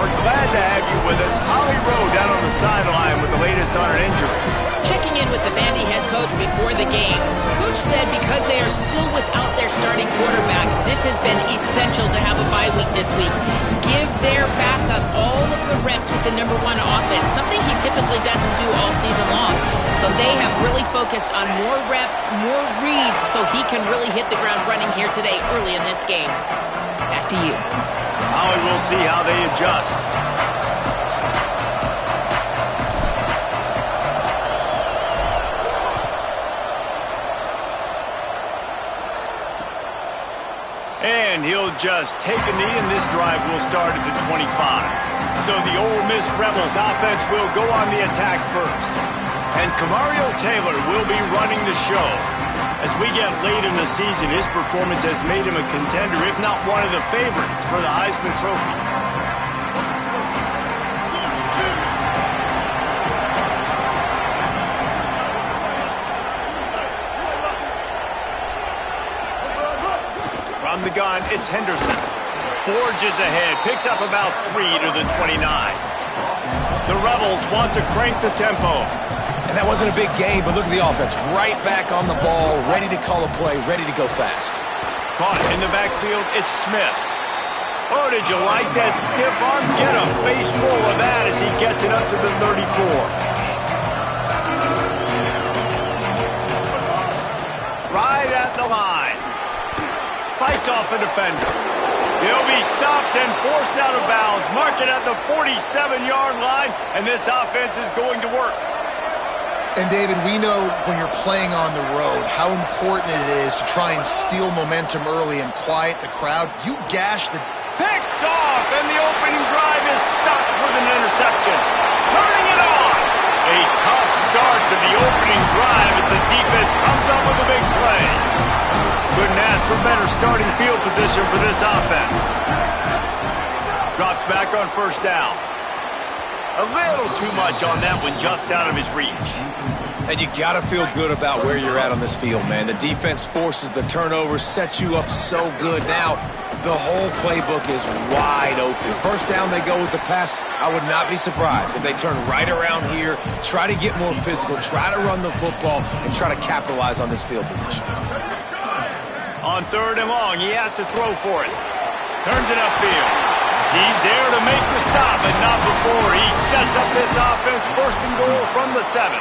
We're glad to have you with us. Holly Rowe down on the sideline with the latest on an injury. Checking in with the Vandy head coach before the game. Coach said because they are still without their starting quarterback, this has been essential to have a bye week this week. Give their backup all of the reps with the #1 offense, something he typically doesn't do all season long. So they have really focused on more reps, more reads, so he can really hit the ground running here today early in this game. Back to you. Holly, we'll see how they adjust. And he'll just take a knee, and this drive will start at the 25. So the Ole Miss Rebels offense will go on the attack first. And Kamario Taylor will be running the show. As we get late in the season, his performance has made him a contender, if not one of the favorites, for the Heisman Trophy. From the gun, it's Henderson. Forges ahead, picks up about 3 to the 29. The Rebels want to crank the tempo. And that wasn't a big game, but look at the offense. Right back on the ball, ready to call a play, ready to go fast. Caught in the backfield, it's Smith. Oh, did you like that stiff arm? Get a face full of that as he gets it up to the 34. Right at the line. Fights off a defender. He'll be stopped and forced out of bounds. Mark it at the 47-yard line, and this offense is going to work. And, David, we know when you're playing on the road how important it is to try and steal momentum early and quiet the crowd. You gash the... Picked off, and the opening drive is stopped with an interception. Turning it on. A tough start to the opening drive as the defense comes up with a big play. Couldn't ask for better starting field position for this offense. Drops back on first down. A little too much on that one, just out of his reach. And you got to feel good about where you're at on this field, man. The defense forces the turnover, sets you up so good. Now, the whole playbook is wide open. First down, they go with the pass. I would not be surprised if they turn right around here, try to get more physical, try to run the football, and try to capitalize on this field position. On 3rd and long, he has to throw for it. Turns it upfield. He's there to make the stop, but not before he sets up this offense. 1st and goal from the 7.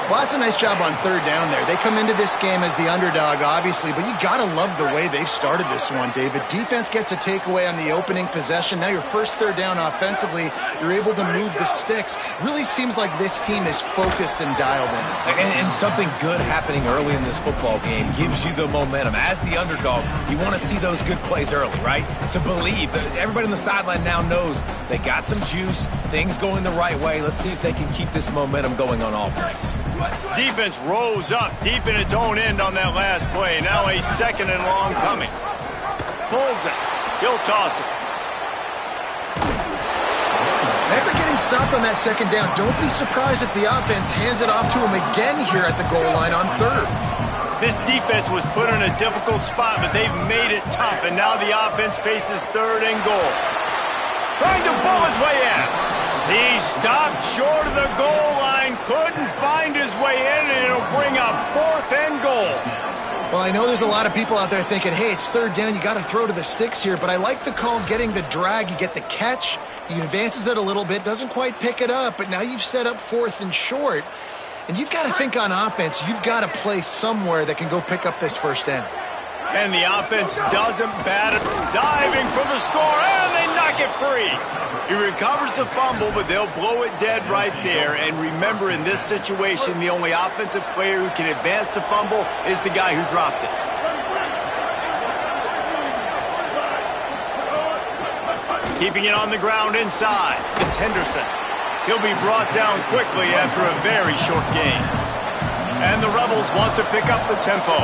Well, that's a nice job on 3rd down there. They come into this game as the underdog, obviously, but you got to love the way they've started this one, David. Defense gets a takeaway on the opening possession. Now your first 3rd down offensively, you're able to move the sticks. Really seems like this team is focused and dialed in. And something good happening early in this football game gives you the momentum. As the underdog, you want to see those good plays early, right? To believe that everybody on the sideline now knows they got some juice, things going the right way. Let's see if they can keep this momentum going on offense. Defense rose up deep in its own end on that last play. Now a 2nd and long coming. Pulls it. He'll toss it. After getting stopped on that 2nd down, don't be surprised if the offense hands it off to him again here at the goal line on 3rd. This defense was put in a difficult spot, but they've made it tough, and now the offense faces 3rd and goal. Trying to bull his way in. He stopped short of the goal line, couldn't find his way in, and it'll bring up 4th and goal. Well, I know there's a lot of people out there thinking, hey, it's 3rd down, you got to throw to the sticks here, but I like the call getting the drag. You get the catch, he advances it a little bit, doesn't quite pick it up, but now you've set up 4th and short, and you've got to think on offense, you've got to play somewhere that can go pick up this 1st down. And the offense doesn't bat it. Diving for the score, and they knock it free. He recovers the fumble, but they'll blow it dead right there. And remember, in this situation, the only offensive player who can advance the fumble is the guy who dropped it. Keeping it on the ground inside, it's Henderson. He'll be brought down quickly after a very short game. And the Rebels want to pick up the tempo.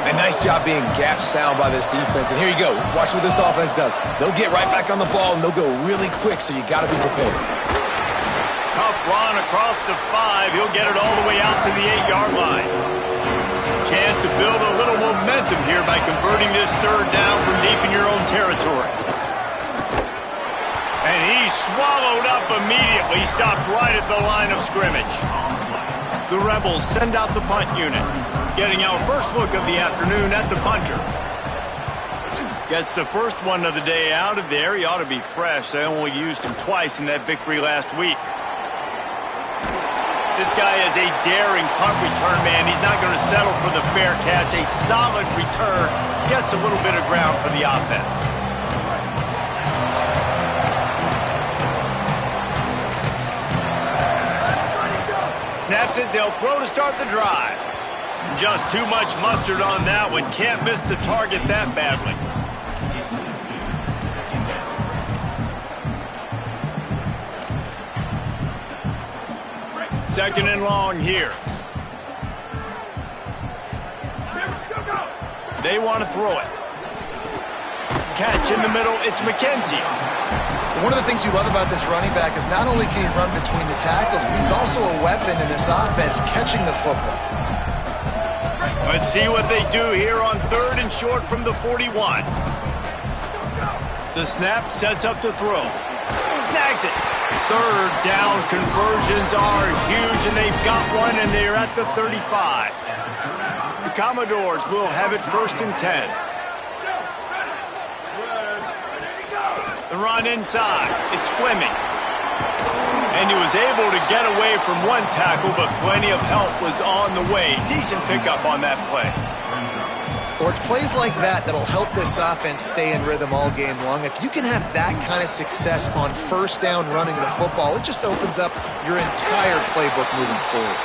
A nice job being gap sound by this defense. And here you go. Watch what this offense does. They'll get right back on the ball, and they'll go really quick, so you got to be prepared. Tough run across the 5. He'll get it all the way out to the 8-yard line. Chance to build a little momentum here by converting this 3rd down from deep in your own territory. he's swallowed up immediately, stopped right at the line of scrimmage. The Rebels send out the punt unit. Getting our first look of the afternoon at the punter. Gets the first one of the day out of there. He ought to be fresh. They only used him twice in that victory last week. This guy is a daring punt return man. He's not going to settle for the fair catch. A solid return. Gets a little bit of ground for the offense. Snaps it. They'll throw to start the drive. Just too much mustard on that one. Can't miss the target that badly. Second and long here. They want to throw it. Catch in the middle. It's McKenzie. One of the things you love about this running back is not only can he run between the tackles, but he's also a weapon in this offense catching the football. Let's see what they do here on third and short from the 41. The snap sets up to throw. Snags it. Third down conversions are huge, and they've got one, and they're at the 35. The Commodores will have it first and 10. The run inside. It's Fleming. And he was able to get away from one tackle, but plenty of help was on the way. Decent pickup on that play. Well, it's plays like that that'll help this offense stay in rhythm all game long. If you can have that kind of success on first down running the football, it just opens up your entire playbook moving forward.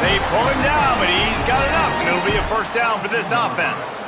They pull him down, but he's got enough, and it'll be a first down for this offense.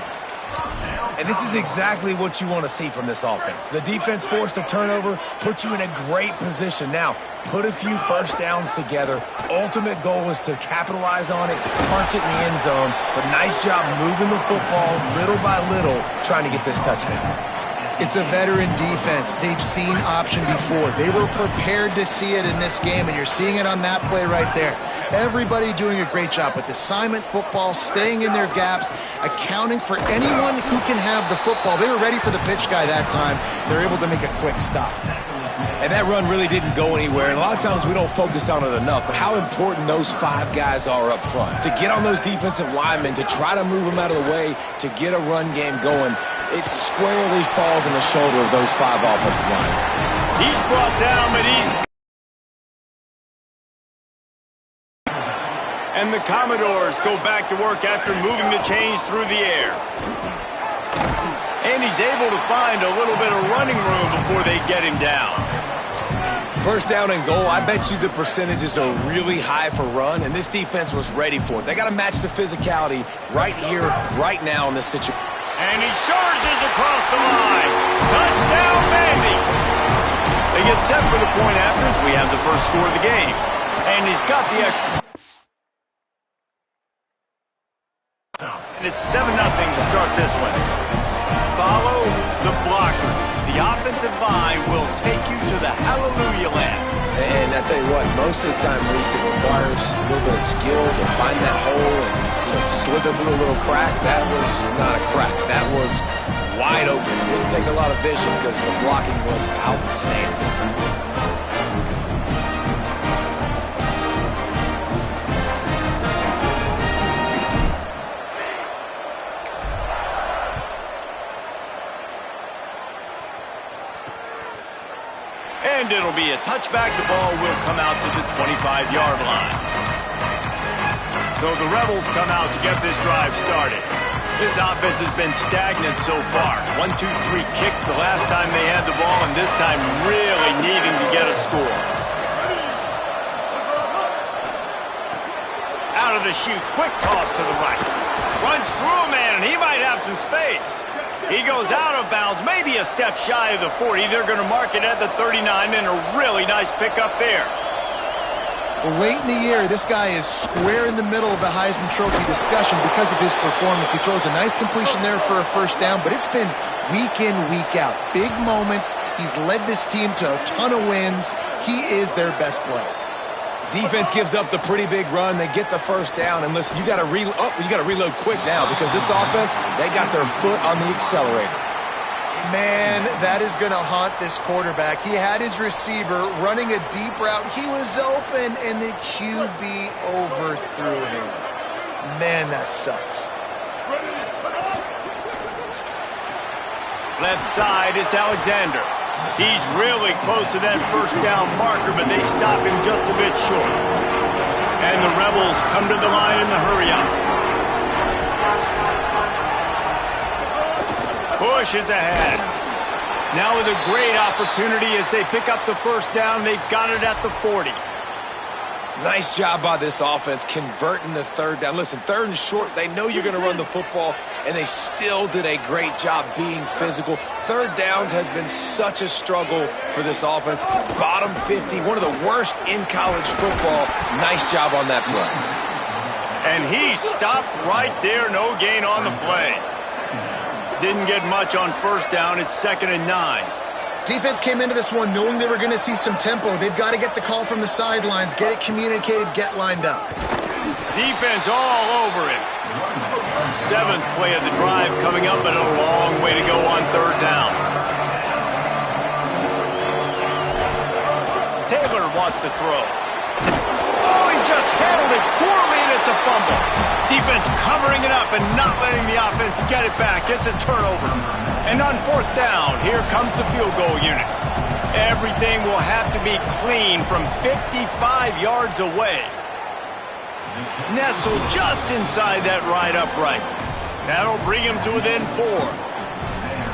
And this is exactly what you want to see from this offense. The defense forced a turnover, puts you in a great position. Now, put a few first downs together. Ultimate goal is to capitalize on it, punch it in the end zone. But nice job moving the football little by little, trying to get this touchdown. It's a veteran defense. They've seen option before. They were prepared to see it in this game, and you're seeing it on that play right there. Everybody doing a great job with assignment football, staying in their gaps, accounting for anyone who can have the football. They were ready for the pitch guy that time. They're able to make a quick stop. And that run really didn't go anywhere. And a lot of times we don't focus on it enough, but how important those five guys are up front. To get on those defensive linemen, to try to move them out of the way, to get a run game going, it squarely falls on the shoulder of those five offensive linemen. He's brought down, but he's... And the Commodores go back to work after moving the chains through the air. And he's able to find a little bit of running room before they get him down. First down and goal, I bet you the percentages are really high for run, and this defense was ready for it. They got to match the physicality right here, right now in this situation. And he charges across the line. Touchdown, Vandy. They get set for the point after as we have the first score of the game. And he's got the extra. And it's 7-0 to start this one. Follow the blockers. The offensive line will take you to the hallelujah land. And I tell you what, most of the time, Reese, it requires a little bit of skill to find that hole and slither through a little crack. That was not a crack. That was wide open. It didn't take a lot of vision because the blocking was outstanding. And it'll be a touchback. The ball will come out to the 25-yard line. So the Rebels come out to get this drive started. This offense has been stagnant so far. 1-2-3 kick the last time they had the ball, and this time really needing to get a score. Out of the chute, quick toss to the right. Runs through a man, and he might have some space. He goes out of bounds, maybe a step shy of the 40. They're going to mark it at the 39, and a really nice pickup there. Well, late in the year, this guy is square in the middle of the Heisman Trophy discussion because of his performance. He throws a nice completion there for a first down, but it's been week in, week out. Big moments. He's led this team to a ton of wins. He is their best player. Defense gives up the pretty big run. They get the first down, and listen, you got to reload quick now because this offense, they got their foot on the accelerator. Man, that is going to haunt this quarterback. He had his receiver running a deep route. He was open, and the QB overthrew him. Man, that sucks. Left side is Alexander. He's really close to that first down marker, but they stop him just a bit short. And the Rebels come to the line in the hurry-up. Push is ahead. Now with a great opportunity as they pick up the first down. They've got it at the 40. Nice job by this offense converting the third down. Listen, third and short, they know you're going to run the football, and they still did a great job being physical. Third downs has been such a struggle for this offense. Bottom 50, one of the worst in college football. Nice job on that play. And he stopped right there. No gain on the play. Didn't get much on first down. It's 2nd and 9. Defense came into this one knowing they were going to see some tempo. They've got to get the call from the sidelines, get it communicated, get lined up. Defense all over it. 7th play of the drive coming up, but a long way to go on third down. Taylor wants to throw. Oh, he just handled it poorly, and it's a fumble. Defense covering it up and not letting the offense get it back. It's a turnover. And on 4th down, here comes the field goal unit. Everything will have to be clean from 55 yards away. Nestled just inside that right upright. That'll bring him to within 4.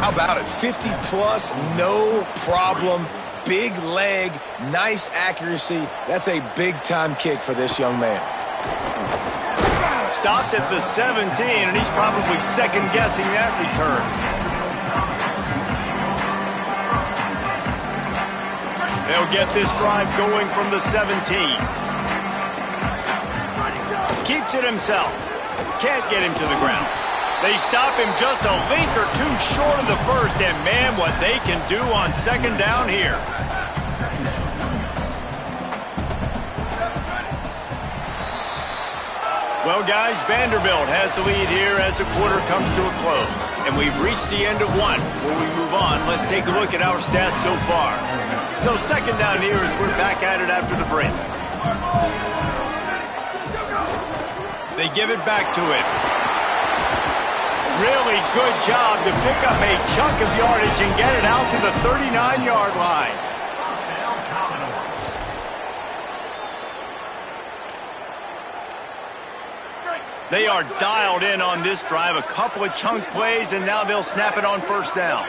How about it? 50 plus, no problem. Big leg, nice accuracy. That's a big-time kick for this young man. Stopped at the 17, and he's probably second-guessing that return. They'll get this drive going from the 17. Keeps it himself. Can't get him to the ground. They stop him just a link or two short of the first, and man, what they can do on 2nd down here. Well, guys, Vanderbilt has the lead here as the quarter comes to a close. And we've reached the end of one. Before we move on, let's take a look at our stats so far. So 2nd down here as we're back at it after the break. They give it back to him. Really good job to pick up a chunk of yardage and get it out to the 39-yard line. They are dialed in on this drive. A couple of chunk plays, and now they'll snap it on 1st down.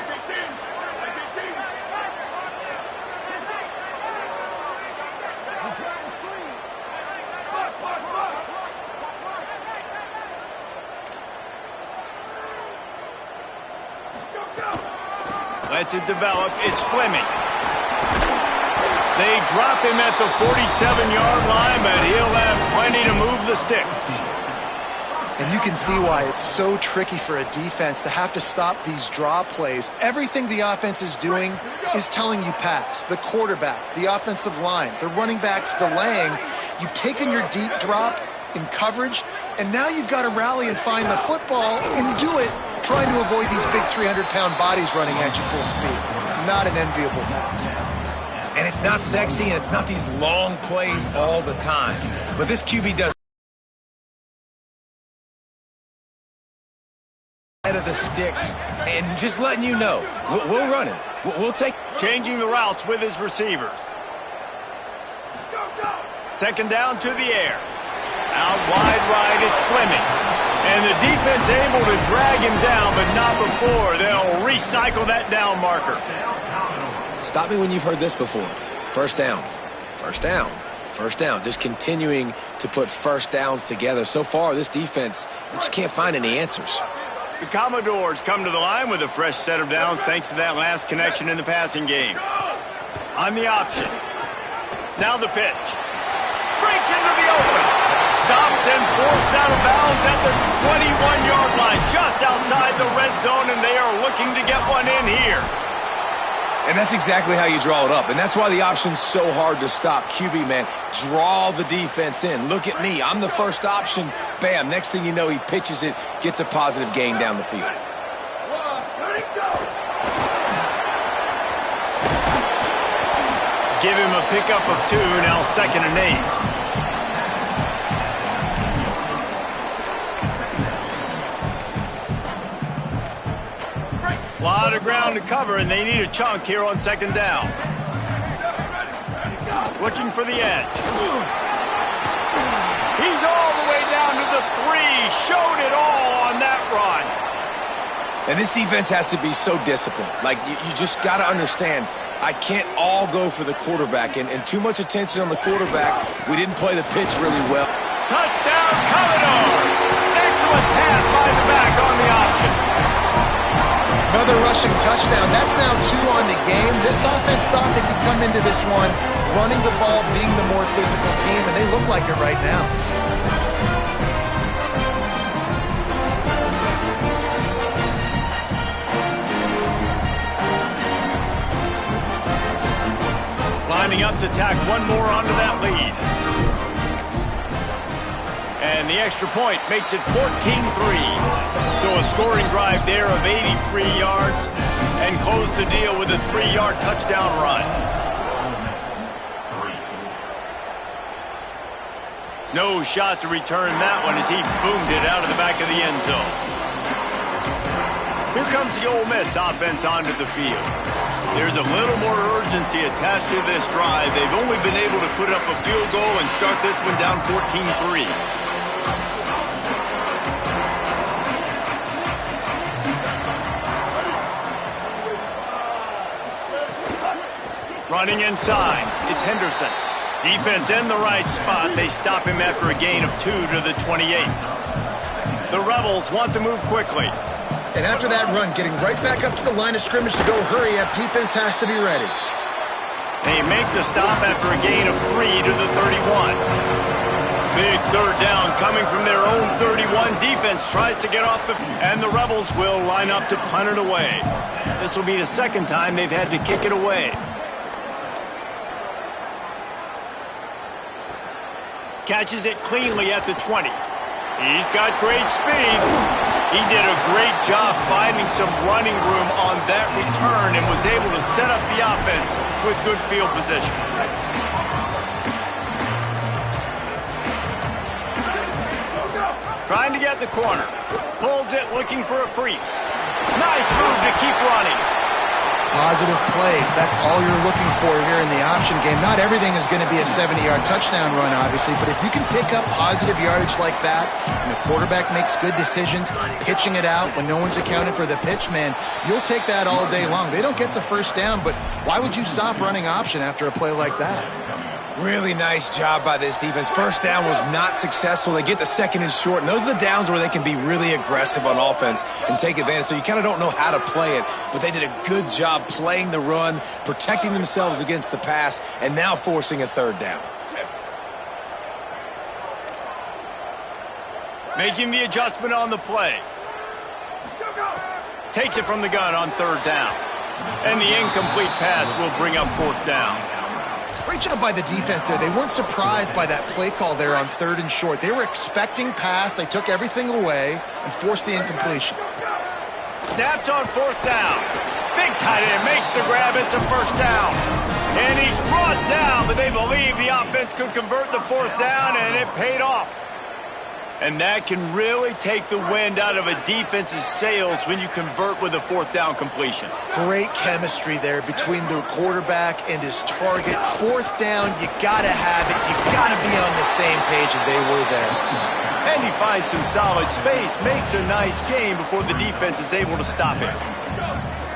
Lets it develop. It's Fleming. They drop him at the 47-yard line, but he'll have plenty to move the sticks. And you can see why it's so tricky for a defense to have to stop these draw plays. Everything the offense is doing is telling you pass. The quarterback, the offensive line, the running backs delaying. You've taken your deep drop in coverage, and now you've got to rally and find the football and do it trying to avoid these big 300-pound bodies running at you full speed. Not an enviable task. And it's not sexy, and it's not these long plays all the time. But this QB does head of the sticks, and just letting you know, we'll run him. We'll take... Changing the routes with his receivers. 2nd down to the air. Out wide right, it's Fleming. And the defense able to drag him down, but not before. They'll recycle that down marker. Stop me when you've heard this before. 1st down. 1st down. 1st down. Just continuing to put 1st downs together. So far, this defense, they just can't find any answers. The Commodores come to the line with a fresh set of downs thanks to that last connection in the passing game. On the option. Now the pitch. Breaks into the open. Stopped and forced out of bounds at the 21-yard line, just outside the red zone, and they are looking to get one in here. And that's exactly how you draw it up. And that's why the option's so hard to stop. QB, man, draw the defense in. Look at me. I'm the first option. Bam. Next thing you know, he pitches it, gets a positive gain down the field. give him a pickup of 2, now 2nd and 8. A lot of ground to cover, and they need a chunk here on 2nd down. Looking for the edge. He's all the way down to the 3. Showed it all on that run. And this defense has to be so disciplined. Like, you just got to understand, I can't all go for the quarterback. And too much attention on the quarterback. We didn't play the pitch really well. Touchdown, Commodores! Excellent pass by the back on the option. Another rushing touchdown. That's now 2 on the game. This offense thought they could come into this one running the ball, being the more physical team, and they look like it right now. Lining up to tack one more onto that lead. And the extra point makes it 14-3. So a scoring drive there of 83 yards and close the deal with a 3-yard touchdown run. No shot to return that one as he boomed it out of the back of the end zone. Here comes the Ole Miss offense onto the field. There's a little more urgency attached to this drive. They've only been able to put up a field goal and start this one down 14-3. Running inside, it's Henderson. Defense in the right spot. They stop him after a gain of 2 to the 28. The Rebels want to move quickly. And after that run, getting right back up to the line of scrimmage to go hurry up, defense has to be ready. They make the stop after a gain of 3 to the 31. Big 3rd down coming from their own 31. Defense tries to get off and the Rebels will line up to punt it away. This will be the 2nd time they've had to kick it away. Catches it cleanly at the 20. He's got great speed. He did a great job finding some running room on that return and was able to set up the offense with good field position. Trying to get the corner. Pulls it, looking for a crease. Nice move to keep running. Positive plays. That's all you're looking for here in the option game. Not everything is going to be a 70-yard touchdown run, obviously, but if you can pick up positive yardage like that and the quarterback makes good decisions, pitching it out when no one's accounted for the pitch, man, you'll take that all day long. They don't get the 1st down, but why would you stop running option after a play like that? Really nice job by this defense. 1st down was not successful. They get the 2nd and short, and those are the downs where they can be really aggressive on offense and take advantage. So you kind of don't know how to play it, but they did a good job playing the run, protecting themselves against the pass, and now forcing a 3rd down. Making the adjustment on the play. Takes it from the gun on 3rd down. And the incomplete pass will bring up 4th down. Great job by the defense there. They weren't surprised by that play call there on 3rd and short. They were expecting pass. They took everything away and forced the incompletion. Snapped on 4th down. Big tight end makes the grab. It's a 1st down. And he's brought down, but they believe the offense could convert the 4th down, and it paid off. And that can really take the wind out of a defense's sails when you convert with a 4th down completion. Great chemistry there between the quarterback and his target. 4th down, you got to have it. You got to be on the same page, and they were there. And he finds some solid space, makes a nice game before the defense is able to stop him.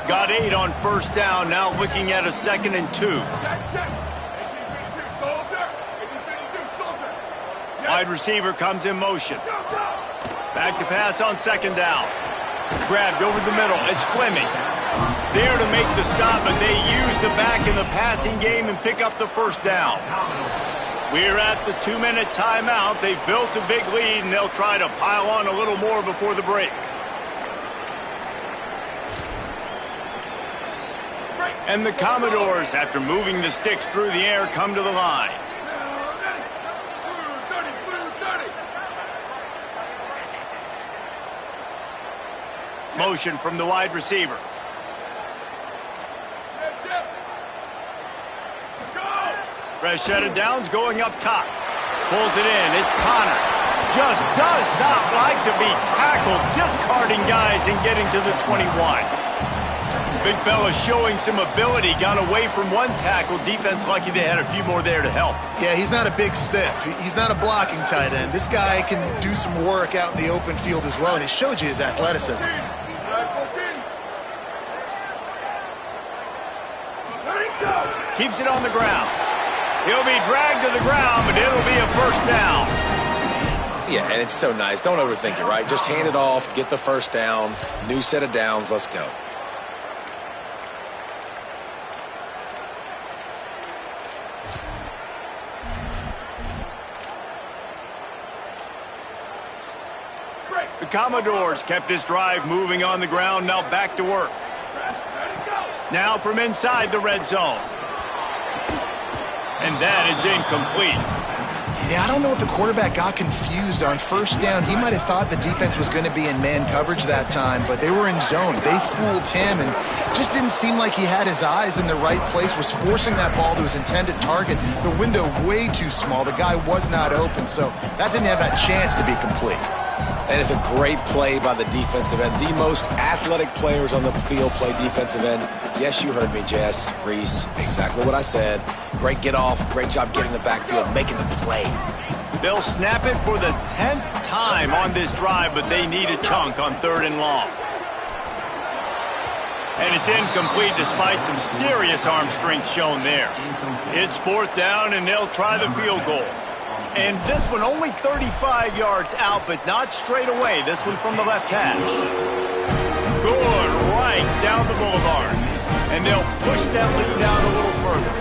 Got 8 on 1st down, now looking at a 2nd and 2. Wide receiver comes in motion. Back to pass on 2nd down. Grabbed over the middle. It's Fleming. There to make the stop, but they use the back in the passing game and pick up the 1st down. We're at the 2-minute timeout. They've built a big lead, and they'll try to pile on a little more before the break. And the Commodores, after moving the sticks through the air, come to the line. Motion from the wide receiver. Fresh set of downs going up top. Pulls it in. It's Connor. Just does not like to be tackled, discarding guys and getting to the 21. Big fella showing some ability. Got away from one tackle. Defense lucky they had a few more there to help. Yeah, he's not a big stiff. He's not a blocking tight end. This guy can do some work out in the open field as well, and he showed you his athleticism. Keeps it on the ground. He'll be dragged to the ground, but it'll be a first down. Yeah, and it's so nice. Don't overthink it, right? Just hand it off, get the first down, new set of downs, let's go. The Commodores kept this drive moving on the ground, now back to work. Now from inside the red zone. And that is incomplete. Yeah, I don't know if the quarterback got confused on first down. He might have thought the defense was going to be in man coverage that time, but they were in zone. They fooled him and just didn't seem like he had his eyes in the right place, was forcing that ball to his intended target. The window way too small. The guy was not open, so that didn't have that chance to be complete. And it's a great play by the defensive end. The most athletic players on the field play defensive end. Yes, you heard me, Jess, Reese. Exactly what I said. Great get off. Great job getting the backfield, making the play. They'll snap it for the 10th time on this drive, but they need a chunk on 3rd and long. And it's incomplete despite some serious arm strength shown there. It's 4th down, and they'll try the field goal. And this one only 35 yards out, but not straight away. This one from the left hash. Good right down the boulevard. And they'll push that lead out a little further.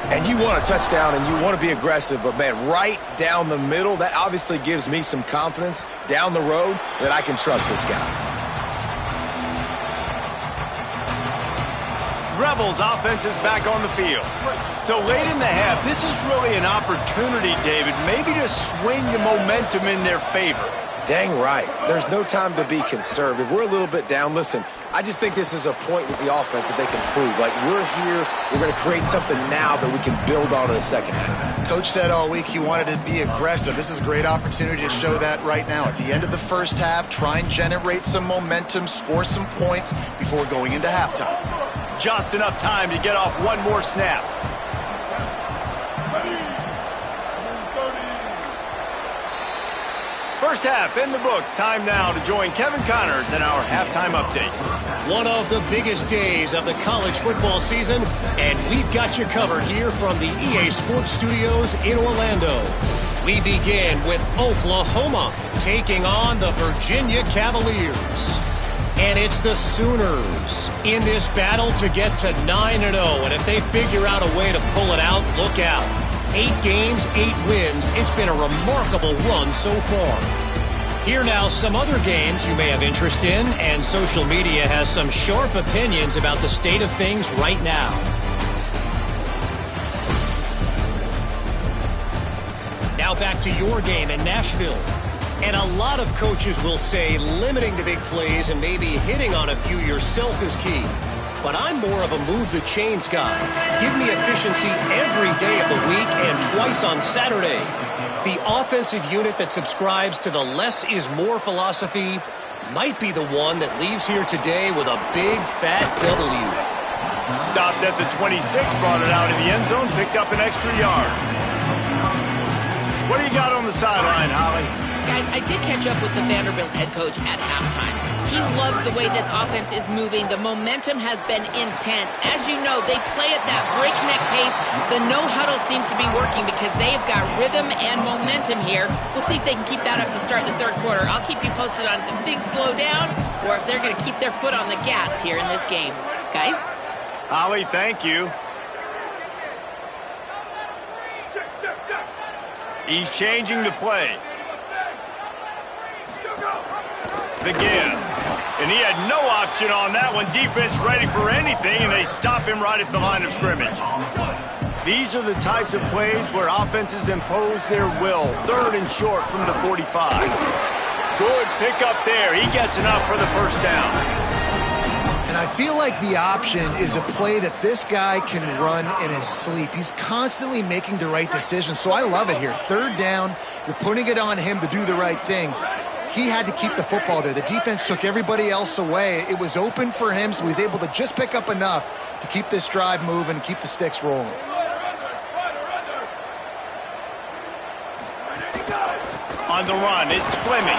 And you want a touchdown and you want to be aggressive, but man, right down the middle, that obviously gives me some confidence down the road that I can trust this guy. Rebels offense is back on the field. So late in the half, this is really an opportunity, David, maybe to swing the momentum in their favor. Dang right. There's no time to be conservative. We're a little bit down. Listen, I just think this is a point with the offense that they can prove. Like, we're here, we're going to create something now that we can build on in the second half. Coach said all week he wanted to be aggressive. This is a great opportunity to show that right now. At the end of the first half, try and generate some momentum, score some points before going into halftime. Just enough time to get off one more snap. First half in the books. Time now to join Kevin Connors in our halftime update. One of the biggest days of the college football season, and we've got you covered here from the EA Sports Studios in Orlando. We begin with Oklahoma taking on the Virginia Cavaliers. And it's the Sooners in this battle to get to 9-0. And if they figure out a way to pull it out, look out. 8 games, 8 wins. It's been a remarkable run so far. Here now, some other games you may have interest in, and social media has some sharp opinions about the state of things right now. Now back to your game in Nashville. And a lot of coaches will say limiting the big plays and maybe hitting on a few yourself is key. But I'm more of a move the chains guy. Give me efficiency every day of the week and twice on Saturday. The offensive unit that subscribes to the less is more philosophy might be the one that leaves here today with a big fat W. Stopped at the 26, brought it out in the end zone, picked up an extra yard. What do you got on the sideline, Holly? Guys, I did catch up with the Vanderbilt head coach at halftime. He loves the way this offense is moving. The momentum has been intense. As you know, they play at that breakneck pace. The no-huddle seems to be working because they've got rhythm and momentum here. We'll see if they can keep that up to start the third quarter. I'll keep you posted on if things slow down or if they're going to keep their foot on the gas here in this game. Guys? Holly, thank you. He's changing the play. The give. And he had no option on that one. Defense ready for anything, and they stop him right at the line of scrimmage. These are the types of plays where offenses impose their will. 3rd and short from the 45. Good pick up there. He gets enough for the first down. And I feel like the option is a play that this guy can run in his sleep. He's constantly making the right decision, so I love it here. Third down, you're putting it on him to do the right thing. He had to keep the football there. The defense took everybody else away. It was open for him, so he's able to just pick up enough to keep this drive moving and keep the sticks rolling. On the run, it's Fleming.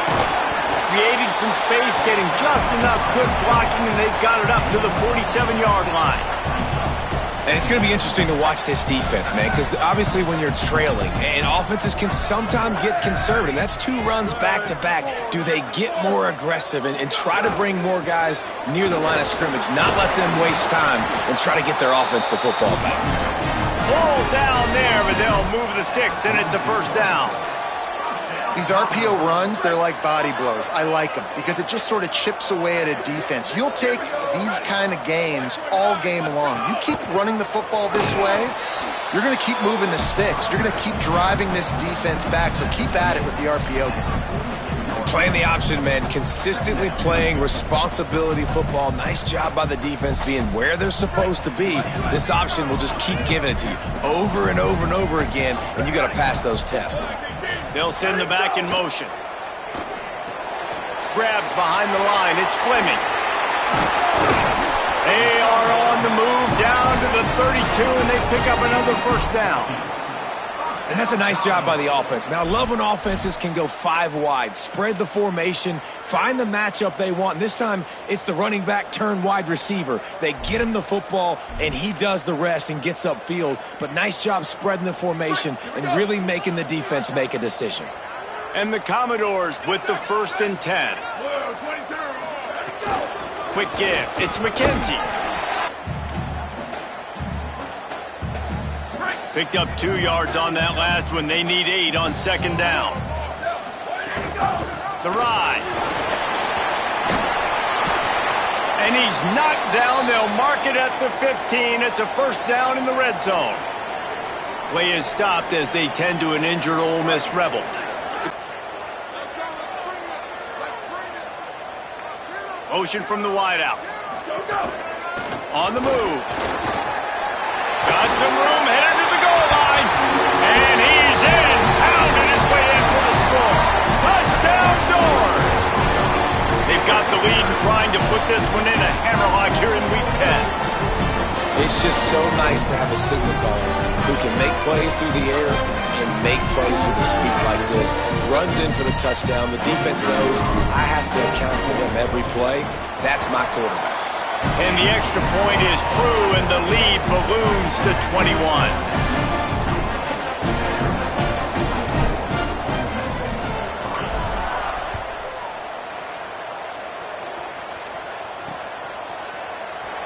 Creating some space, getting just enough good blocking, and they've got it up to the 47-yard line. And it's going to be interesting to watch this defense, man, because obviously when you're trailing, and offenses can sometimes get conservative. That's 2 runs back-to-back. Do they get more aggressive and try to bring more guys near the line of scrimmage, not let them waste time, and try to get their offense the football back? Ball down there, but they'll move the sticks, and it's a first down. These RPO runs, they're like body blows. I like them because it just sort of chips away at a defense. You'll take these kind of gains all game long. You keep running the football this way, you're going to keep moving the sticks. You're going to keep driving this defense back, so keep at it with the RPO game. Playing the option, man, consistently playing responsibility football. Nice job by the defense being where they're supposed to be. This option will just keep giving it to you over and over and over again, and you got to pass those tests. They'll send the back in motion. Grabbed behind the line. It's Fleming. They are on the move down to the 32, and they pick up another first down. And that's a nice job by the offense. Man, I love when offenses can go 5 wide, spread the formation, find the matchup they want. And this time, it's the running back turn wide receiver. They get him the football, and he does the rest and gets upfield. But nice job spreading the formation and really making the defense make a decision. And the Commodores with the 1st and 10. Quick give. It's McKenzie. Picked up 2 yards on that last one. They need 8 on 2nd down. The ride. And he's knocked down. They'll mark it at the 15. It's a first down in the red zone. Play is stopped as they tend to an injured Ole Miss Rebel. Motion from the wideout. On the move. Got some room, headed to the goal line. And he's in, pounding his way in for the score. Touchdown, Doors! They've got the lead and trying to put this one in a hammerlock here in Week 10. It's just so nice to have a signal caller who can make plays through the air and make plays with his feet like this. Runs in for the touchdown. The defense knows I have to account for him every play. That's my quarterback. And the extra point is true, and the lead balloons to 21.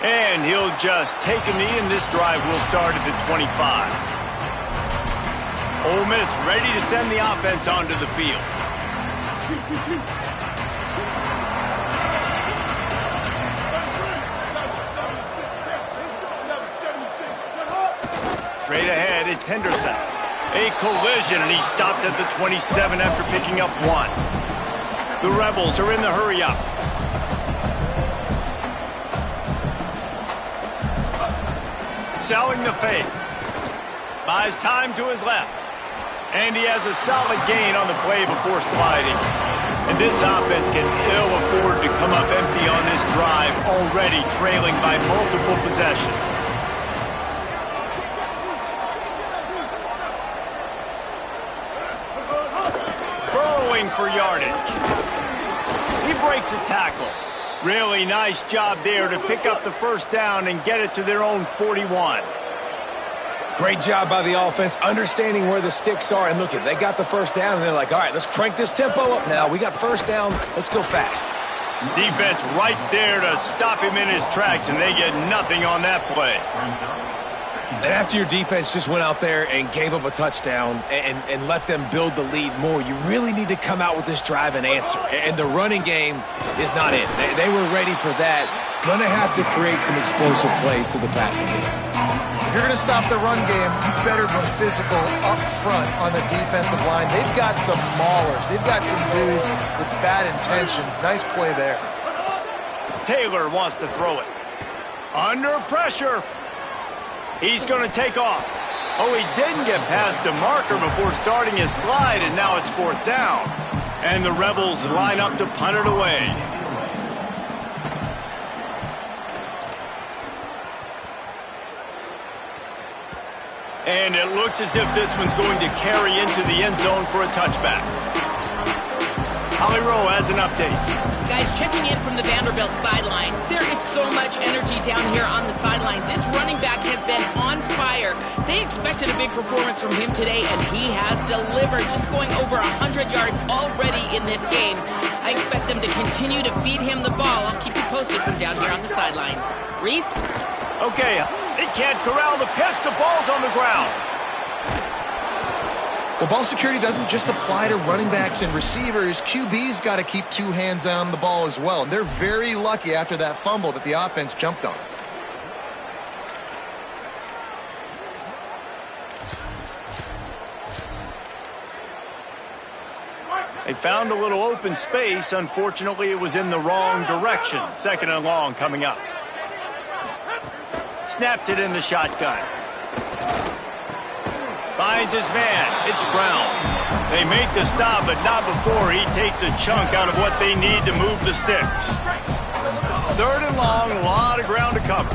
And he'll just take a knee, and this drive will start at the 25. Ole Miss ready to send the offense onto the field. Straight ahead, it's Henderson. A collision, and he stopped at the 27 after picking up 1. The Rebels are in the hurry-up. Selling the fake. Buys time to his left. And he has a solid gain on the play before sliding. And this offense can ill afford to come up empty on this drive, already trailing by multiple possessions. Burrowing for yardage. He breaks a tackle. Really nice job there to pick up the first down and get it to their own 41. Great job by the offense, understanding where the sticks are. And look, they got the first down, and they're like, all right, let's crank this tempo up now. We got first down. Let's go fast. Defense right there to stop him in his tracks, and they get nothing on that play. And after your defense just went out there and gave up a touchdown and let them build the lead more, you really need to come out with this drive and answer. And the running game is not in. They were ready for that. Going to have to create some explosive plays to the passing game. If you're going to stop the run game, you better be physical up front on the defensive line. They've got some maulers. They've got some dudes with bad intentions. Nice play there. Taylor wants to throw it. Under pressure. He's going to take off. Oh, he didn't get past a marker before starting his slide, and now it's 4th down. And the Rebels line up to punt it away. And it looks as if this one's going to carry into the end zone for a touchback. Holly Rowe has an update. Guys, checking in from the Vanderbilt sideline. There is so much energy down here on the sideline. This running back has been on fire. They expected a big performance from him today, and he has delivered, just going over 100 yards already in this game. I expect them to continue to feed him the ball. I'll keep you posted from down here on the sidelines. Reese? Okay, they can't corral the pitch. The ball's on the ground. Well, ball security doesn't just apply to running backs and receivers. QB's got to keep 2 hands on the ball as well. And they're very lucky after that fumble that the offense jumped on. They found a little open space. Unfortunately, it was in the wrong direction. 2nd and long coming up. Snapped it in the shotgun. Finds his man. It's Brown. They make the stop, but not before he takes a chunk out of what they need to move the sticks. 3rd and long, a lot of ground to cover.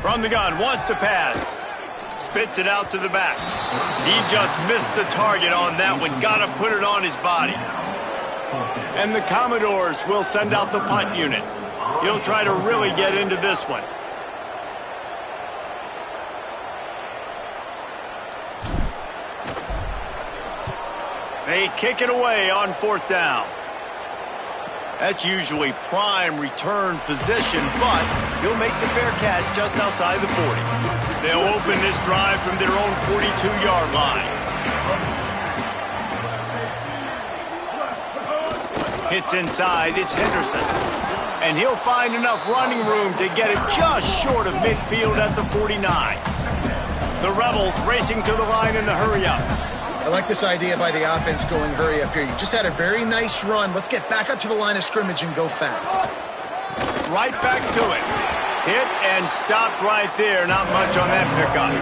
From the gun, wants to pass. Spits it out to the back. He just missed the target on that one. Got to put it on his body. And the Commodores will send out the punt unit. He'll try to really get into this one. They kick it away on 4th down. That's usually prime return position, but he'll make the fair catch just outside the 40. They'll open this drive from their own 42-yard line. Hits inside, it's Henderson. And he'll find enough running room to get it just short of midfield at the 49. The Rebels racing to the line in the hurry-up. I like this idea by the offense going hurry up here. You just had a very nice run. Let's get back up to the line of scrimmage and go fast. Right back to it. Hit and stopped right there. Not much on that pickup.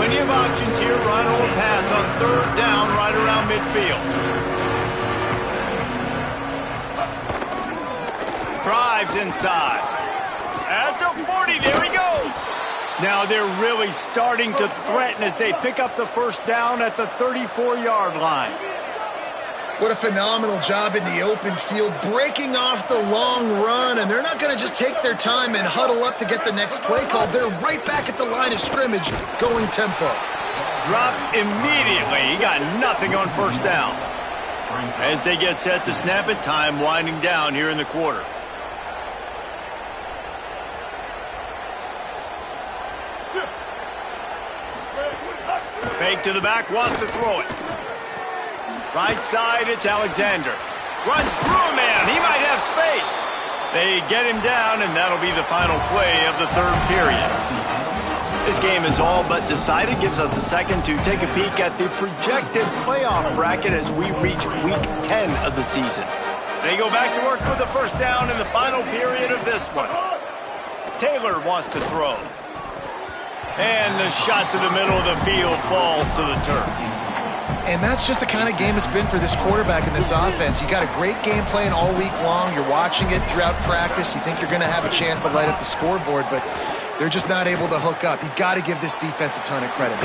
Plenty of options here. Run or pass on 3rd down right around midfield. Drives inside. At the 40, there he goes. Now they're really starting to threaten as they pick up the 1st down at the 34-yard line. What a phenomenal job in the open field, breaking off the long run, and they're not going to just take their time and huddle up to get the next play called. They're right back at the line of scrimmage, going tempo. Dropped immediately. He got nothing on 1st down. As they get set to snap it, time winding down here in the quarter. Fake to the back, wants to throw it. Right side, it's Alexander. Runs through a man, he might have space. They get him down, and that'll be the final play of the 3rd period. This game is all but decided. Gives us a second to take a peek at the projected playoff bracket as we reach week 10 of the season. They go back to work with the 1st down in the final period of this one. Taylor wants to throw. And the shot to the middle of the field falls to the turf. And that's just the kind of game it's been for this quarterback and this offense. You got a great game plan all week long. You're watching it throughout practice. You think you're going to have a chance to light up the scoreboard, but they're just not able to hook up. You got to give this defense a ton of credit.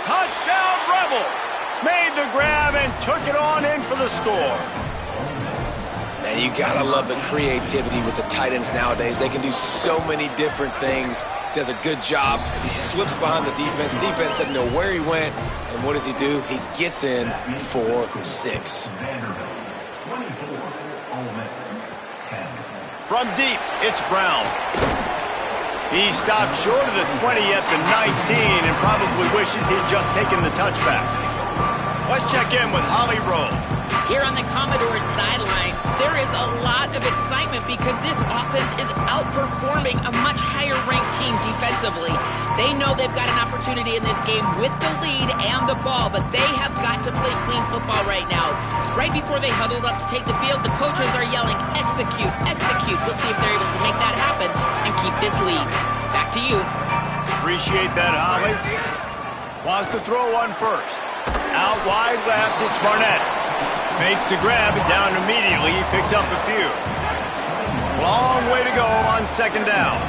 Touchdown Rebels! Made the grab and took it on in for the score. Man, you gotta love the creativity with the tight ends nowadays. They can do so many different things. Does a good job. He slips behind the defense. Defense doesn't know where he went. And what does he do? He gets in for 6. From deep, it's Brown. He stopped short of the 20 at the 19 and probably wishes he'd just taken the touchback. Let's check in with Holly Rowe. Here on the Commodores sideline, there is a lot of excitement because this offense is outperforming a much higher-ranked team defensively. They know they've got an opportunity in this game with the lead and the ball, but they have got to play clean football right now. Right before they huddled up to take the field, the coaches are yelling, execute, execute. We'll see if they're able to make that happen and keep this lead. Back to you. Appreciate that, Holly. Wants to throw one first. Out wide left, it's Barnett. Makes the grab and down immediately. He picks up a few. Long way to go on second down.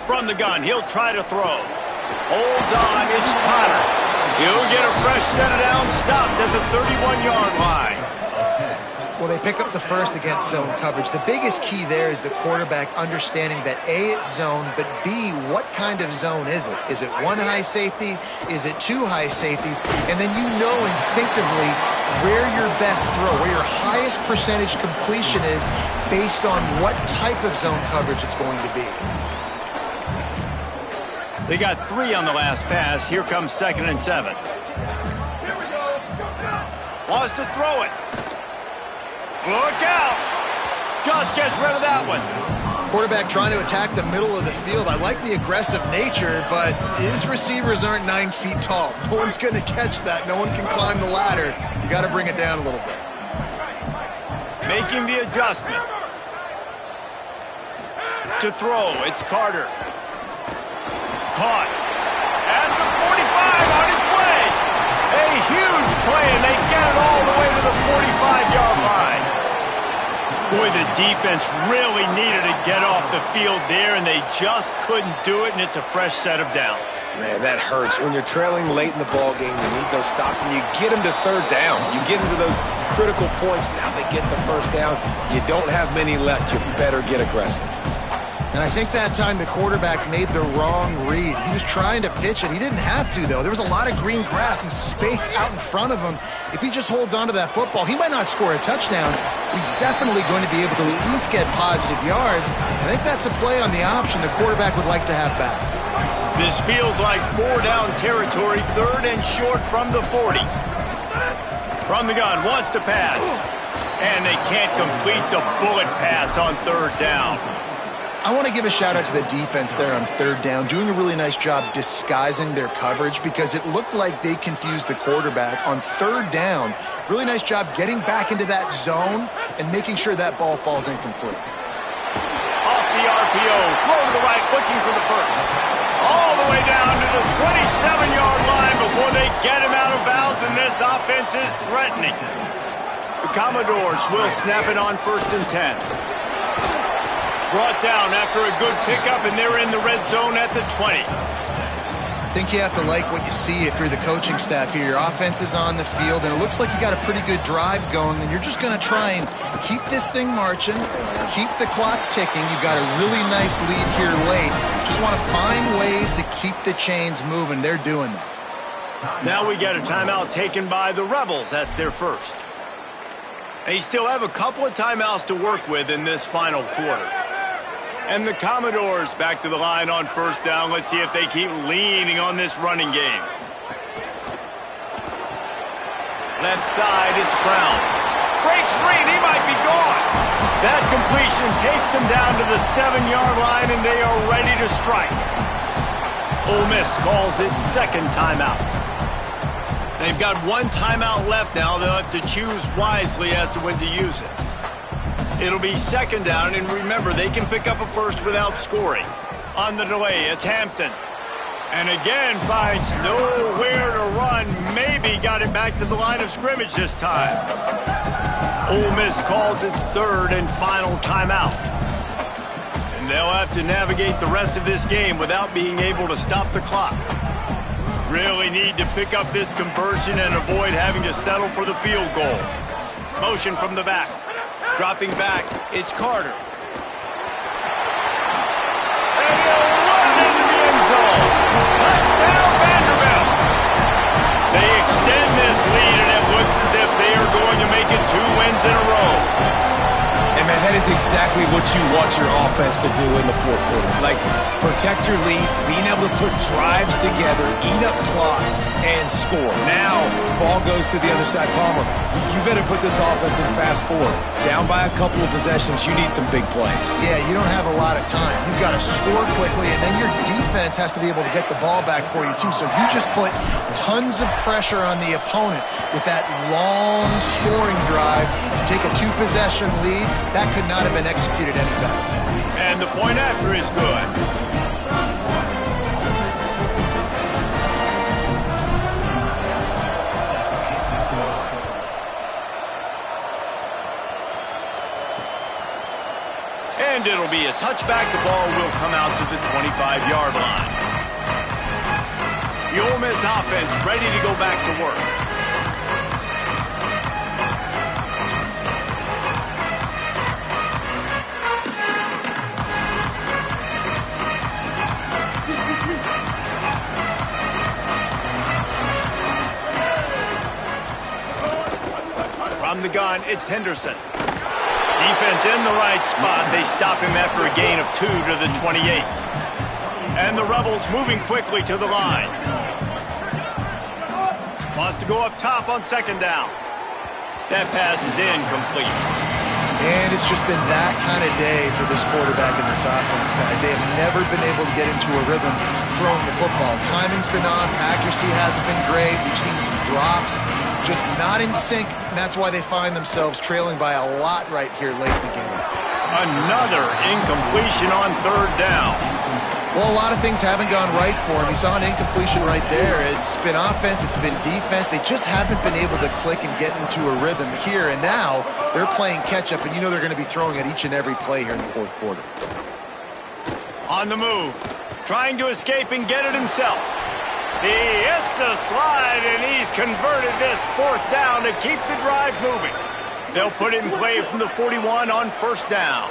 From the gun, he'll try to throw. Holds on, it's Connor. He'll get a fresh set of downs stopped at the 31-yard line. Well, they pick up the first against zone coverage. The biggest key there is the quarterback understanding that A, it's zone, but B, what kind of zone is it? Is it one high safety? Is it two high safeties? And then you know instinctively where your best throw, where your highest percentage completion is based on what type of zone coverage it's going to be. They got 3 on the last pass. Here comes 2nd and 7. Wants to throw it. Look out! Just gets rid of that one. Quarterback trying to attack the middle of the field. I like the aggressive nature, but his receivers aren't 9 feet tall. No one's going to catch that. No one can climb the ladder. You got to bring it down a little bit. Making the adjustment. To throw, it's Carter. Caught. At the 45 on its way. A huge play, and they get it all the way to the 45-yard line. Boy, the defense really needed to get off the field there, and they just couldn't do it, and it's a fresh set of downs. Man, that hurts. When you're trailing late in the ball game, you need those stops, and you get them to third down. You get into those critical points. Now they get the first down. You don't have many left. You better get aggressive. And I think that time the quarterback made the wrong read. He was trying to pitch it. He didn't have to, though. There was a lot of green grass and space out in front of him. If he just holds on to that football, he might not score a touchdown. He's definitely going to be able to at least get positive yards. I think that's a play on the option the quarterback would like to have back. This feels like 4-down territory, 3rd and short from the 40. From the gun, wants to pass. And they can't complete the bullet pass on 3rd down. I want to give a shout out to the defense there on 3rd down, doing a really nice job disguising their coverage because it looked like they confused the quarterback on 3rd down. Really nice job getting back into that zone and making sure that ball falls incomplete. Off the RPO, throw to the right, looking for the first. All the way down to the 27-yard line before they get him out of bounds, and this offense is threatening. The Commodores will snap it on 1st and 10. Brought down after a good pickup, and they're in the red zone at the 20. I think you have to like what you see if you're the coaching staff here. Your offense is on the field, and it looks like you got a pretty good drive going, and you're just going to try and keep this thing marching, keep the clock ticking. You've got a really nice lead here late. Just want to find ways to keep the chains moving. They're doing that. Now we get a timeout taken by the Rebels. That's their first. They still have a couple of timeouts to work with in this final quarter. And the Commodores back to the line on 1st down. Let's see if they keep leaning on this running game. Left side, it's Brown. Breaks free, and he might be gone. That completion takes them down to the 7-yard line, and they are ready to strike. Ole Miss calls its 2nd timeout. They've got 1 timeout left now. They'll have to choose wisely as to when to use it. It'll be 2nd down, and remember, they can pick up a first without scoring. On the delay, it's Hampton. And again, finds nowhere to run. Maybe got it back to the line of scrimmage this time. Ole Miss calls its 3rd and final timeout. And they'll have to navigate the rest of this game without being able to stop the clock. Really need to pick up this conversion and avoid having to settle for the field goal. Motion from the back. Dropping back, it's Carter. And he'll run into the end zone. Touchdown, Vanderbilt. They extend this lead, and it looks as if they are going to make it 2 wins in a row. And man, that is is exactly what you want your offense to do in the fourth quarter. Like, protect your lead, being able to put drives together, eat up clock, and score. Now, ball goes to the other side. Palmer, you better put this offense in fast forward. Down by a couple of possessions, you need some big plays. Yeah, you don't have a lot of time. You've got to score quickly, and then your defense has to be able to get the ball back for you, too. So you just put tons of pressure on the opponent with that long scoring drive to take a two-possession lead. That could not have been executed any better. And the point after is good. And it'll be a touchback. The ball will come out to the 25-yard line. The Ole Miss offense ready to go back to work. From the gun, it's Henderson. Defense in the right spot. They stop him after a gain of 2 to the 28. And the Rebels moving quickly to the line. Wants to go up top on second down. That pass is incomplete. And it's just been that kind of day for this quarterback and this offense, guys. They have never been able to get into a rhythm throwing the football. Timing's been off. Accuracy hasn't been great. We've seen some drops. Just not in sync, and that's why they find themselves trailing by a lot right here late in the game. Another incompletion on third down. Well, a lot of things haven't gone right for him. He saw an incompletion right there. It's been offense, it's been defense. They just haven't been able to click and get into a rhythm here, and now they're playing catch-up, and you know they're going to be throwing at each and every play here in the fourth quarter. On the move, trying to escape and get it himself. He hits the slide, and he's converted this fourth down to keep the drive moving. They'll put it in play from the 41 on first down.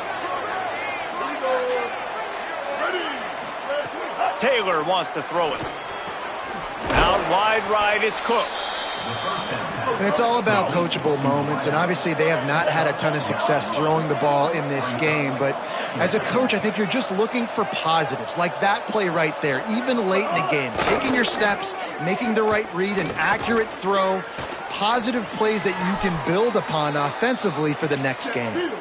Taylor wants to throw it. Out wide right, it's Cook. And it's all about coachable moments, and obviously they have not had a ton of success throwing the ball in this game, but as a coach, I think you're just looking for positives, like that play right there, even late in the game, taking your steps, making the right read, an accurate throw, positive plays that you can build upon offensively for the next game.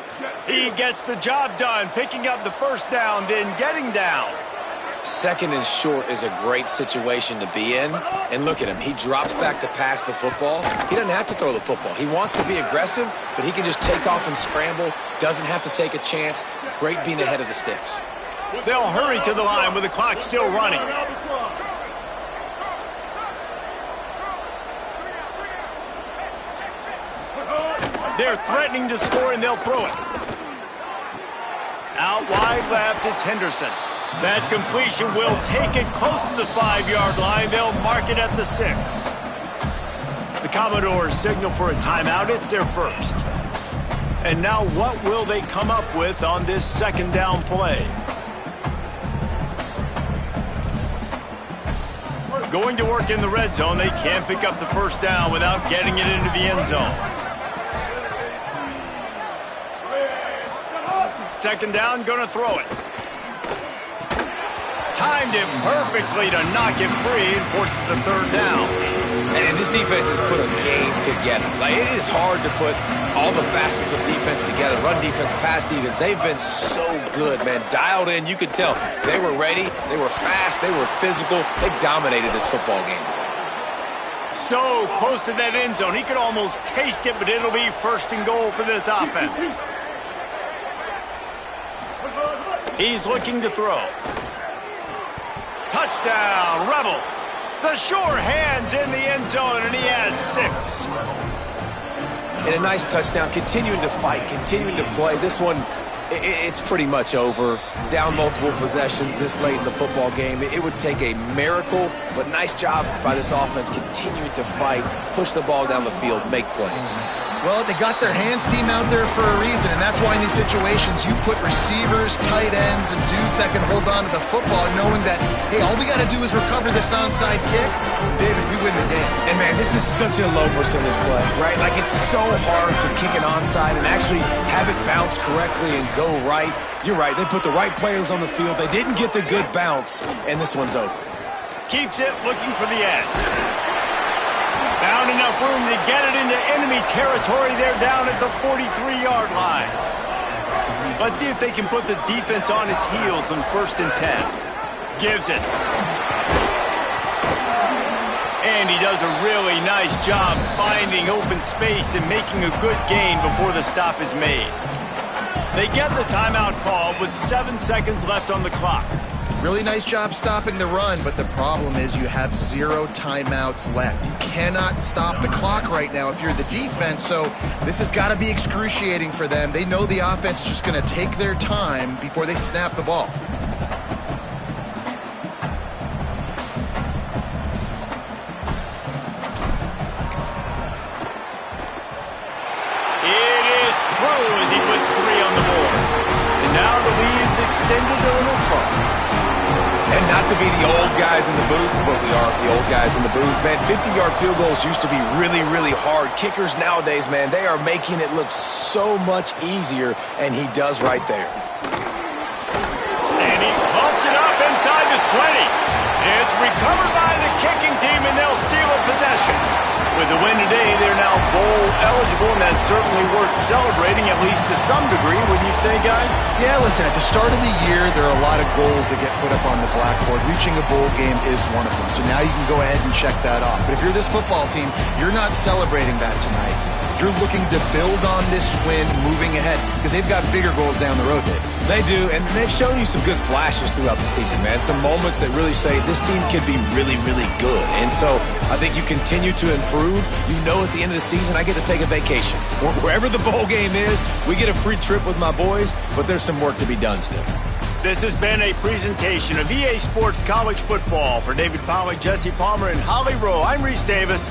He gets the job done, picking up the first down, then getting down. Second and short is a great situation to be in. And look at him. He drops back to pass the football. He doesn't have to throw the football. He wants to be aggressive, but he can just take off and scramble. Doesn't have to take a chance. Great being ahead of the sticks. They'll hurry to the line with the clock still running. They're threatening to score, and they'll throw it. Out wide left, it's Henderson. That completion will take it close to the 5-yard line. They'll mark it at the 6. The Commodores signal for a timeout. It's their first. And now what will they come up with on this second down play? Going to work in the red zone. They can't pick up the first down without getting it into the end zone. Second down, going to throw it. Timed it perfectly to knock it free and forces the third down. And this defense has put a game together. Like, it is hard to put all the facets of defense together. Run defense, pass defense. They've been so good, man. Dialed in. You could tell they were ready. They were fast. They were physical. They dominated this football game today. So close to that end zone. He could almost taste it, but it'll be first and goal for this offense. He's looking to throw. Touchdown, Rebels. The sure hands in the end zone, and he has 6. And a nice touchdown, continuing to fight, continuing to play. This one, it's pretty much over. Down multiple possessions this late in the football game. It would take a miracle, but nice job by this offense continuing to fight, push the ball down the field, make plays. Well, they got their hands team out there for a reason, and that's why in these situations you put receivers, tight ends, and dudes that can hold on to the football, knowing that, hey, all we got to do is recover this onside kick. David, we win the game. And, man, this is such a low percentage play, right? Like, it's so hard to kick an onside and actually have it bounce correctly and go right. You're right. They put the right players on the field. They didn't get the good bounce, and this one's over. Keeps it looking for the edge. Found enough room to get it into enemy territory. They're down at the 43-yard line. Let's see if they can put the defense on its heels on 1st and 10. Gives it. And he does a really nice job finding open space and making a good gain before the stop is made. They get the timeout called with 7 seconds left on the clock. Really nice job stopping the run, but the problem is you have 0 timeouts left. You cannot stop the clock right now if you're the defense, so this has got to be excruciating for them. They know the offense is just going to take their time before they snap the ball. It is true as he puts 3 on the board. And now the lead's extended a little further. And not to be the old guys in the booth, but we are the old guys in the booth. Man, 50-yard field goals used to be really, really hard. Kickers nowadays, man, they are making it look so much easier, and he does right there. And he pumps it up inside the 20. It's recovered by the kicking team, and they'll steal a possession. With the win today, they're now bowl eligible, and that's certainly worth celebrating, at least to some degree, wouldn't you say, guys? Yeah, listen, at the start of the year, there are a lot of goals that get put up on the blackboard. Reaching a bowl game is one of them. So now you can go ahead and check that off. But if you're this football team, you're not celebrating that tonight. You're looking to build on this win moving ahead because they've got bigger goals down the road, Dave. They do, and they've shown you some good flashes throughout the season, man. Some moments that really say this team could be really, really good. And so I think you continue to improve. You know at the end of the season, I get to take a vacation. Wherever the bowl game is, we get a free trip with my boys, but there's some work to be done still. This has been a presentation of EA Sports College Football. For David Pollack, Jesse Palmer, and Holly Rowe, I'm Reese Davis.